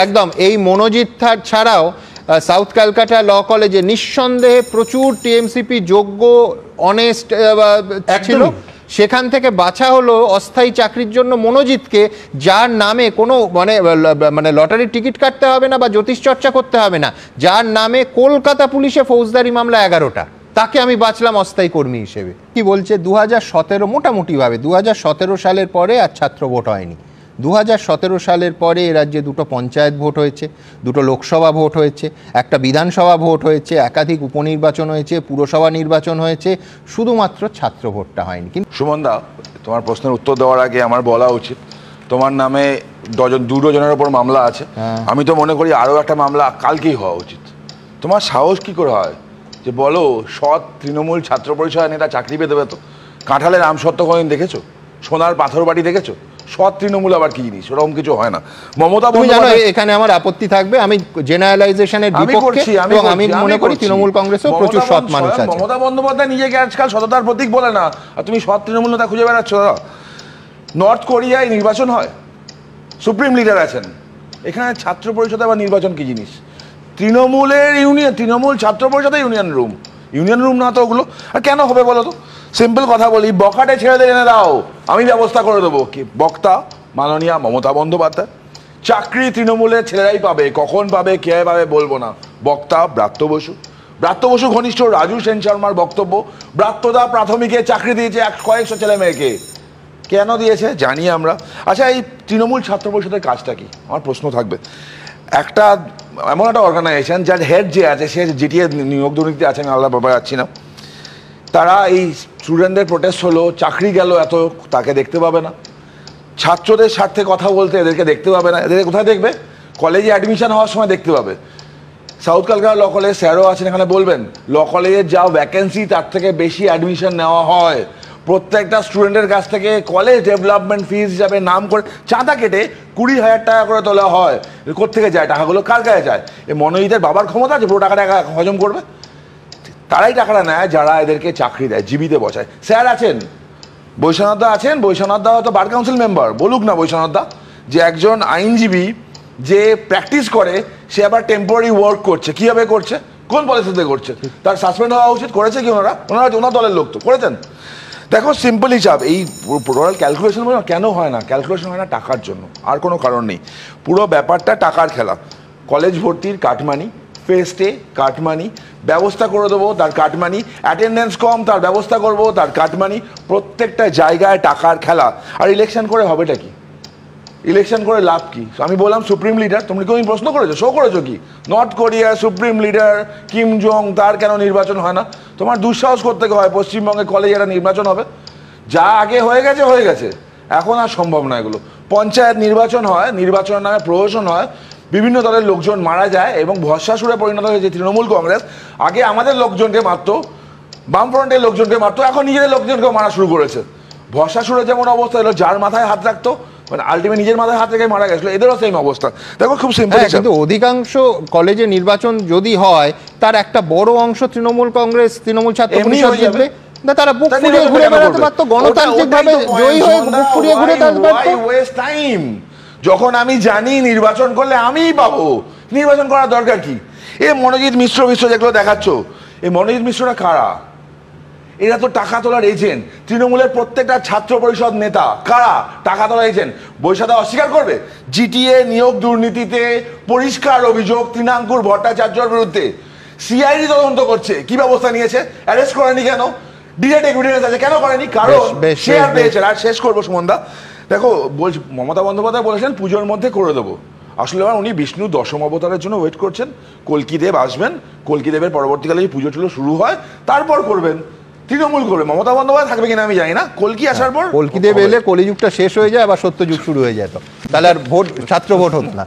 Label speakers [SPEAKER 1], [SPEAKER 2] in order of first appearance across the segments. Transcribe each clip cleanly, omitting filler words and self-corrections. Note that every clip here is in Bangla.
[SPEAKER 1] একদম এই মনোজিৎ ছাড়াও সাউথ ক্যালকাটা ল কলেজে নিঃসন্দেহে প্রচুর টিএমসিপি যোগ্য অনেস্ট ছিল, সেখান থেকে বাছা হলো অস্থায়ী চাকরির জন্য মনোজিৎকে, যার নামে কোনো মানে লটারির টিকিট কাটতে হবে না বা জ্যোতিষ চর্চা করতে হবে না, যার নামে কলকাতা পুলিশে ফৌজদারি মামলা 11টা, তাকে আমি বাঁচলাম অস্থায়ী কর্মী হিসেবে। কি বলছে 2017 মোটামুটিভাবে 2017 সালের পরে আর ছাত্র ভোট হয়নি। 2017 সালের পরে এ রাজ্যে দুটো পঞ্চায়েত ভোট হয়েছে, দুটো লোকসভা ভোট হয়েছে, একটা বিধানসভা ভোট হয়েছে, একাধিক উপনির্বাচন হয়েছে, পুরসভা নির্বাচন হয়েছে, শুধুমাত্র ছাত্র ভোটটা হয়নি। কিন্তু
[SPEAKER 2] সুমনদা, তোমার প্রশ্নের উত্তর দেওয়ার আগে আমার বলা উচিত, তোমার নামে দুজনের ওপর মামলা আছে। আমি তো মনে করি আরও একটা মামলা কালকেই হওয়া উচিত। তোমার সাহস কি করে হয় যে বলো সৎ তৃণমূল ছাত্র পরিষদের নেতা চাকরি পেতে পেত? কাঁঠালের আমসত্ত্ব কোনদিন দেখেছো? সোনার পাথর বাড়ি দেখেছো? সৎ তৃণমূল আবার কি জিনিস? ওরকম কিছু হয় না। মমতা বন্দ্যোপাধ্যায়,
[SPEAKER 1] এখানে আমার আপত্তি থাকবে, আমি জেনারেলাইজেশনের বিপক্ষে, এবং আমি মনে করি তৃণমূল কংগ্রেসেও প্রচুর সৎ মানুষ আছে।
[SPEAKER 2] মমতা বন্দ্যোপাধ্যায় নিজেকে আজকাল সততার প্রতীক বলে না, আর তুমি সৎ তৃণমূল নেতা খুঁজে বেড়াচ্ছ। নর্থ কোরিয়ায় নির্বাচন হয়, সুপ্রিম লিডার আছেন, এখানে ছাত্র পরিষদে আবার নির্বাচন কি জিনিস? তৃণমূলের ইউনিয়ন, তৃণমূল ছাত্র পরিষদে ইউনিয়ন রুম না তো ওগুলো। আর কেন হবে বলো তো? সিম্পল কথা বলি, বখাটে ছেড়ে এনে দাও, আমি ব্যবস্থা করে দেবো। কি বক্তা মাননীয়া মমতা বন্দ্যোপাধ্যায়, চাকরি তৃণমূলের ছেলেরাই পাবে, কখন পাবে কে পাবে বলবো না। বক্তা ব্রাত্য বসু ঘনিষ্ঠ রাজু সেন শর্মার বক্তব্য, ব্রাত্যদা প্রাথমিকে চাকরি দিয়েছে কয়েকশো ছেলে মেয়েকে। কেন দিয়েছে জানি আমরা। আচ্ছা, এই তৃণমূল ছাত্র পরিষদের কাজটা কি? আমার প্রশ্ন থাকবে, একটা এমন একটা অর্গানাইজেশন যার হেড যে আছে সে জিটিএ নিয়োগ দুর্নীতি আছে, আমি আলাদা ব্যাপারে যাচ্ছি না, তারা এই স্টুডেন্টদের প্রোটেস্ট হলো, চাকরি গেল এত, তাকে দেখতে পাবে না। ছাত্রদের স্বার্থে কথা বলতে এদেরকে দেখতে পাবে না। এদের কোথায় দেখবে? কলেজে অ্যাডমিশন হওয়ার সময় দেখতে পাবে। সাউথ ক্যালকাটা ল কলেজ স্যারও আছেন এখানে, বলবেন ল কলেজের যা ভ্যাকেন্সি তার থেকে বেশি অ্যাডমিশন নেওয়া হয়। প্রত্যেকটা স্টুডেন্টের কাছ থেকে কলেজ ডেভেলপমেন্ট ফিজ হিসাবে নাম করে চাঁদা কেটে 20,000 টাকা করে তোলা হয়। কোত্থেকে যায় টাকাগুলো? কার কাছে যায়? এই মনোজিতের বাবার ক্ষমতা আছে পুরো টাকাটা হজম করবে? তারাই টাকাটা নেয় যারা এদেরকে চাকরি দেয়, জীবিতে বসায়। স্যার আছেন, বৈশ্বনাথদা আছেন, বৈশ্বনাথদা হয়তো বার কাউন্সিল মেম্বার, বলুক না বৈশ্বনাথদা যে একজন আইনজীবী যে প্র্যাকটিস করে সে আবার টেম্পোরারি ওয়ার্ক করছে। কীভাবে করছে? কোন পলিসিতে করছে? তার সাসপেন্ড হওয়া উচিত। করেছে কি ওনারা? ওনার দলের লোক তো করেছেন। দেখো সিম্পল হিসাব, এই টোটাল ক্যালকুলেশন কেন হয় না? ক্যালকুলেশন হয় না টাকার জন্য, আর কোনো কারণ নেই। পুরো ব্যাপারটা টাকার খেলা। কলেজ ভর্তির কাটমানি, ফেস্টে কাটমানি, ব্যবস্থা করে দেবো তার কাটমানি, অ্যাটেন্ডেন্স কম তার ব্যবস্থা করবো তার কাটমানি, প্রত্যেকটা জায়গায় টাকার খেলা। আর ইলেকশন করে হবেটা কি? ইলেকশন করে লাভ কি? আমি বললাম সুপ্রিম লিডার, তুমি কি প্রশ্ন করেছো? শো করেছো কি? North Korea supreme leader Kim Jong, তার কেন নির্বাচন হয় না? তোমার দুঃসাহস করতে হয় পশ্চিমবঙ্গে কলেজে একটা নির্বাচন হবে? যা আগে হয়ে গেছে, এখন আর সম্ভব না এগুলো। পঞ্চায়েত নির্বাচন হয়, নির্বাচনের নামে প্রহসন হয়, বিভিন্ন দলের লোকজন মারা যায় এবং ভস্মাসুরে পরিণত হয়েছে তৃণমূল কংগ্রেস। আগে আমাদের লোকজনকে মারতো, বামফ্রন্টের লোকজনকে মারতো, এখন নিজেদের লোকজনকেও মারা শুরু করেছে। ভস্মাসুরে যেমন অবস্থা হলো, যার মাথায় হাত রাখতো মানে আলটিমেট নিজের মাথায় হাত রেখে মারা গেছিল, এদেরও সেম অবস্থা। দেখো খুব সিম্পল।
[SPEAKER 1] কিন্তু অধিকাংশ কলেজে নির্বাচন যদি হয় তার একটা বড় অংশ তৃণমূল কংগ্রেস, তৃণমূল ছাত্র পরিষদ জিতবে না, তারা বুক ফুরিয়ে ঘুরে বেড়াতে পারতো, গণতান্ত্রিকভাবে জয়ী হয়ে বুক ফুরিয়ে ঘুরে আসতে পারতো।
[SPEAKER 2] ওয়েস্ট টাইম, যখন আমি জানি নির্বাচন করলে আমিই পাবো, নির্বাচন করার দরকার কি? এ মনোজিৎ মিশ্র যেগুলো দেখাচ্ছ, এই মনোজিৎ মিশ্ররা কারা? এরা তো টাকা তোলার এজেন্ট। তৃণমূলের প্রত্যেকটা ছাত্র পরিষদ নেতা কারা? টাকা তোলার এজেন্ট। বৈশাখা অস্বীকার করবে? জিটিএ নিয়োগ দুর্নীতিতে পরিষ্কার অভিযোগ তৃণাঙ্কুর ভট্টাচার্যের বিরুদ্ধে। সিআইডি তদন্ত করছে, কি ব্যবস্থা নিয়েছে? অ্যারেস্ট করেনি কেন? ডিরেক্ট এভিডেন্স আছে, কেন করেনি? কারণ শেয়ার পেয়েছে। আর শেষ করবো সুমনদা, দেখো মমতা বন্দ্যোপাধ্যায় বলেছেন পুজোর মধ্যে করে দেবো। আসলে উনি বিষ্ণু দশম অবতারের জন্য ওয়েট করছেন। কল্কি দেব আসবেন, কল্কি দেবের পরবর্তীকালে পুজো টুজো শুরু হয় তারপর করবেন। তৃণমূল করবে, মমতা বন্দ্যোপাধ্যায় থাকবে কিনা আমি জানি না। কল্কি আসার পর,
[SPEAKER 1] কল্কি দেব এলে কলিযুগটা শেষ হয়ে যায়, আবার সত্য যুগ শুরু হয়ে যায়, তো তাহলে আর ভোট ছাত্র ভোট হতো না।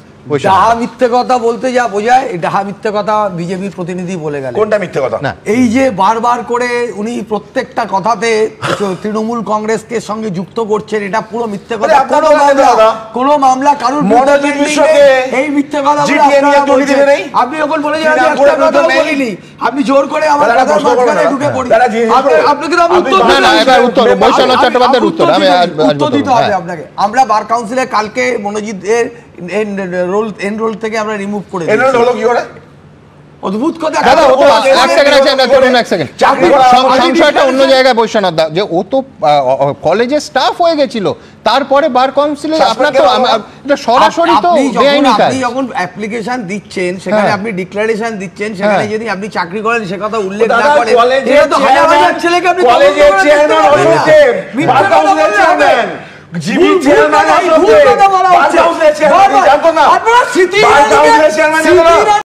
[SPEAKER 3] ডাহা মিথ্যে কথা বলতে যা বোঝায়, ডাহা মিথ্যে কথা বিজেপির প্রতিনিধি বলে গেল।
[SPEAKER 2] কোনটা মিথ্যে কথা?
[SPEAKER 3] না, এই যে বারবার করে উনি প্রত্যেকটা কথাতে তৃণমূল কংগ্রেসকে সঙ্গে যুক্ত করছেন, এটা পুরো মিথ্যে কথা। কোনো মামলা কারুর এই মিথ্যে কথা আপনি যখন বলে যান বলিনি, আপনি জোর করে আমার কথার মাঝখানে ঢুকে পড়ি। আপনাকে তো আমি উত্তর দিতে হবে আপনাকে। আমরা বার কাউন্সিলে কালকে মনোজিতের এনরোল থেকে আমরা রিমুভ করে
[SPEAKER 2] এনরোল হলো কি করে?
[SPEAKER 3] অদ্ভুত কথা।
[SPEAKER 1] দাদা ও তো এক সেকেন্ড সংশয়টা অন্য জায়গায় বৈশ্বনাথ দা, যে ও তো কলেজে স্টাফ হয়ে গেছিল, তারপরে বার কাউন্সিলে আপনার তো এটা সরাসরি তো বেআইনি কাজ।
[SPEAKER 3] আপনি যখন অ্যাপ্লিকেশন দিচ্ছেন সেখানে আপনি ডিক্লারেশন দিচ্ছেন, সেখানে যদি আপনি চাকরি করেন সে কথা উল্লেখ না করেন, এটা তো হাজার হাজার ছেলেকে আপনি
[SPEAKER 2] কলেজের চেয়ারম্যান অশোকদেব, বার কাউন্সিলের চেয়ারম্যান, জিবি চেয়ারম্যান অশোকদেব, বার কাউন্সিলের চেয়ারম্যান জানতো না, বার কাউন্সিলের চেয়ারম্যান জানতো না।